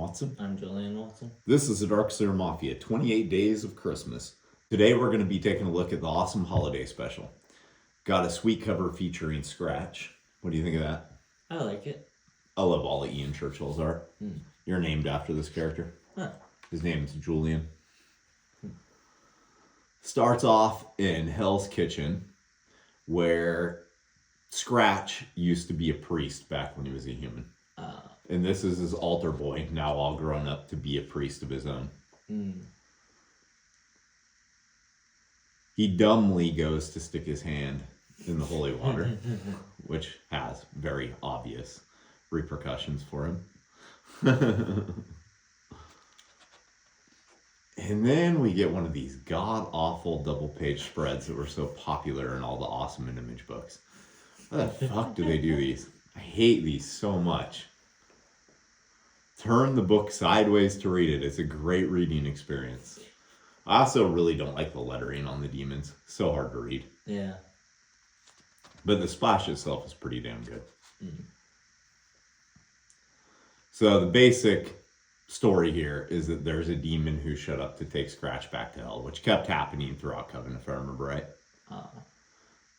Watson. I'm Julian Watson. This is the Darkslinger Mafia, 28 Days of Christmas. Today we're going to be taking a look at the awesome holiday special. Got a sweet cover featuring Scratch. What do you think of that? I like it. I love all of Ian Churchill's art. You're named after this character. Huh. His name is Julian. Starts off in Hell's Kitchen, where Scratch used to be a priest back when he was a human. And this is his altar boy, now all grown up to be a priest of his own. He dumbly goes to stick his hand in the holy water, which has very obvious repercussions for him. And then we get one of these god-awful double-page spreads that were so popular in all the Awesome and Image books. How the fuck do they do these? I hate these so much. Turn the book sideways to read it. It's a great reading experience. I also really don't like the lettering on the demons. So hard to read. Yeah. But the splash itself is pretty damn good. So the basic story here is that there's a demon who showed up to take Scratch back to hell, which kept happening throughout Coven, if I remember right.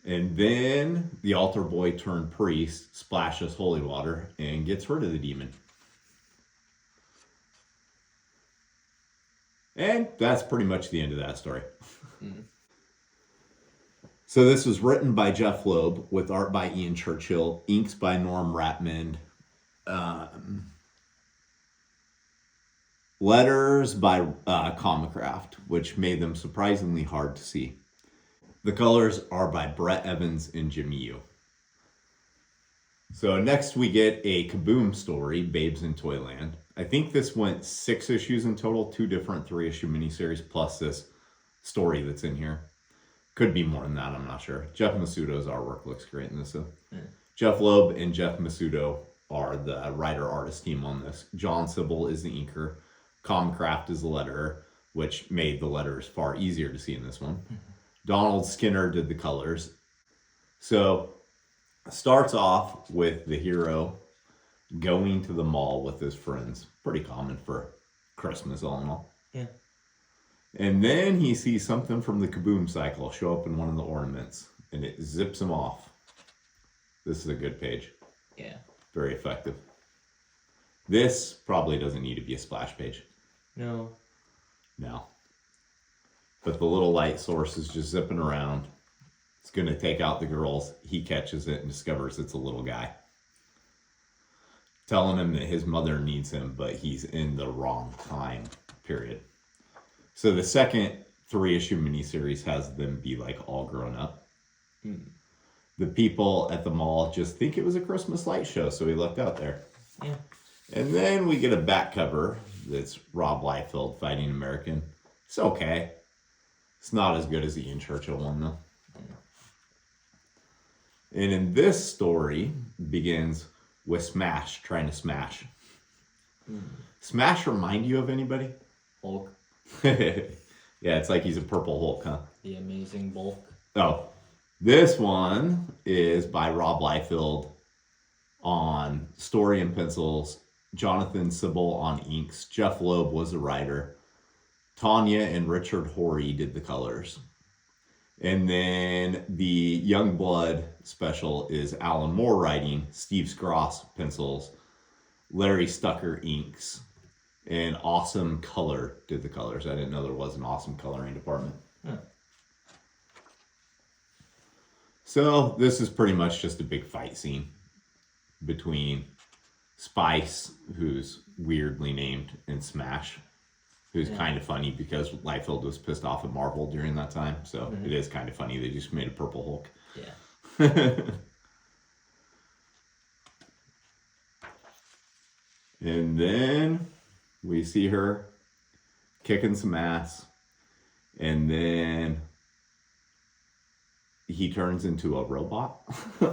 And then the altar boy turned priest splashes holy water and gets rid of the demon. And that's pretty much the end of that story. So this was written by Jeff Loeb with art by Ian Churchill, inks by Norm Ratmond, letters by Comicraft, which made them surprisingly hard to see. The colors are by Brett Evans and Jimmy Yu. So next we get a Kaboom story, Babes in Toyland. I think this went 6 issues in total, 2 different 3-issue miniseries, plus this story that's in here. Could be more than that, I'm not sure. Jeff Masudo's artwork looks great in this. Jeff Loeb and Jeff Masudo are the writer-artist team on this. John Sybil is the inker. Comicraft is the letterer, which made the letters far easier to see in this one. Donald Skinner did the colors. So starts off with the hero going to the mall with his friends. Pretty common for Christmas, all in all. Yeah. And then he sees something from the Kaboom cycle show up in one of the ornaments, and it zips him off. This is a good page. Yeah. Very effective. This probably doesn't need to be a splash page. No. No. But the little light source is just zipping around. It's going to take out the girls. He catches it and discovers it's a little guy, telling him that his mother needs him, but he's in the wrong time period. So the second 3-issue miniseries has them be like all grown up. The people at the mall just think it was a Christmas light show, so he looked out there. Yeah. And then we get a back cover that's Rob Liefeld fighting American. It's okay. It's not as good as the Ian Churchill one, though. And in this story begins with Smash trying to smash. Smash remind you of anybody? Hulk. Yeah, it's like he's a purple Hulk, huh? The Amazing Bulk. Oh, this one is by Rob Liefeld on story and pencils, Jonathan Sybil on inks, Jeff Loeb was the writer, Tanya and Richard Horry did the colors. And then the Youngblood special is Alan Moore writing, Steve Scross pencils, Larry Stucker inks, and Awesome Color did the colors. I didn't know there was an awesome coloring department. So this is pretty much just a big fight scene between Spice, who's weirdly named, and Smash, who's kind of funny because Liefeld was pissed off at Marvel during that time. So it is kind of funny. They just made a purple Hulk. Yeah. And then we see her kicking some ass. And then he turns into a robot.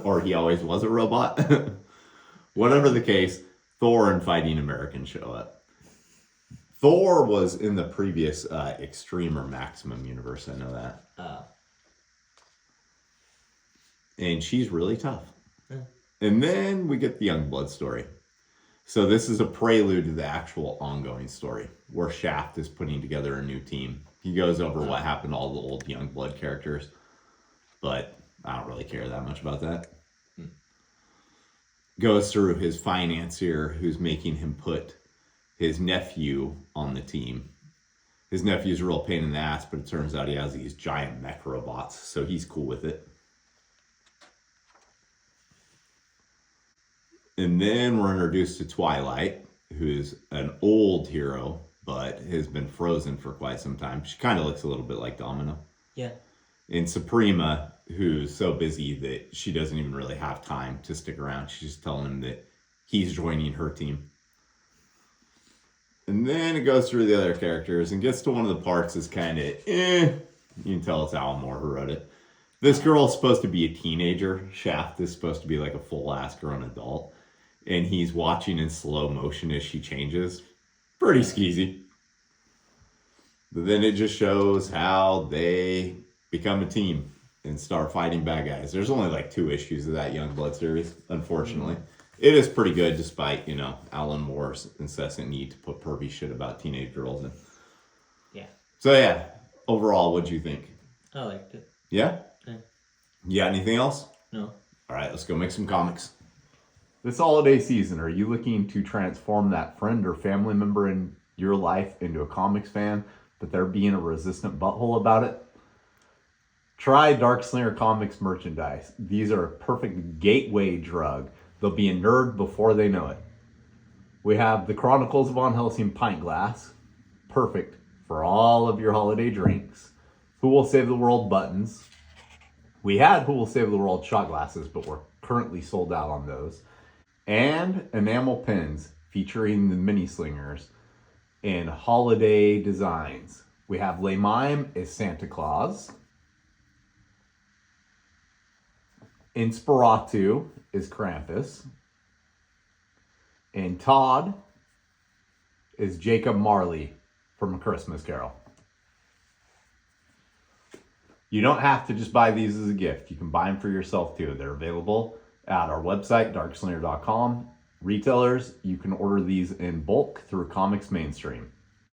Or he always was a robot. Whatever the case, Thor and Fighting American show up. Thor was in the previous Extreme or Maximum universe, I know that. And she's really tough. And then we get the Youngblood story. So this is a prelude to the actual ongoing story where Shaft is putting together a new team. He goes over what happened to all the old Youngblood characters, but I don't really care that much about that. Goes through his financier who's making him put his nephew on the team. His nephew's a real pain in the ass, but it turns out he has these giant mech robots, so he's cool with it. And then we're introduced to Twilight, who's an old hero, but has been frozen for quite some time. She kind of looks a little bit like Domino. Yeah. And Suprema, who's so busy that she doesn't even really have time to stick around. She's just telling him that he's joining her team. And then it goes through the other characters and gets to one of the parts that's kind of You can tell it's Alan Moore who wrote it. This girl is supposed to be a teenager. Shaft is supposed to be like a full-ass grown adult. And he's watching in slow motion as she changes. Pretty skeezy. But then it just shows how they become a team and start fighting bad guys. There's only like 2 issues of that Youngblood series, unfortunately. Mm-hmm. It is pretty good despite, Alan Moore's incessant need to put pervy shit about teenage girls in. Yeah. So yeah, overall, what'd you think? I liked it. Yeah? Yeah. You got anything else? No. All right, let's go make some comics. This holiday season, are you looking to transform that friend or family member in your life into a comics fan, but they're being a resistant butthole about it? Try Darkslinger Comics merchandise. These are a perfect gateway drug. They'll be a nerd before they know it. We have the Chronicles of Von Helsing pint glass. Perfect for all of your holiday drinks. Who Will Save the World buttons. We had Who Will Save the World shot glasses, but we're currently sold out on those. And enamel pins featuring the mini slingers in holiday designs. We have Le Mime as Santa Claus. Inspiratu is Krampus. And Todd is Jacob Marley from A Christmas Carol. You don't have to just buy these as a gift. You can buy them for yourself too. They're available at our website, darkslinger.com. Retailers, you can order these in bulk through Comics Mainstream.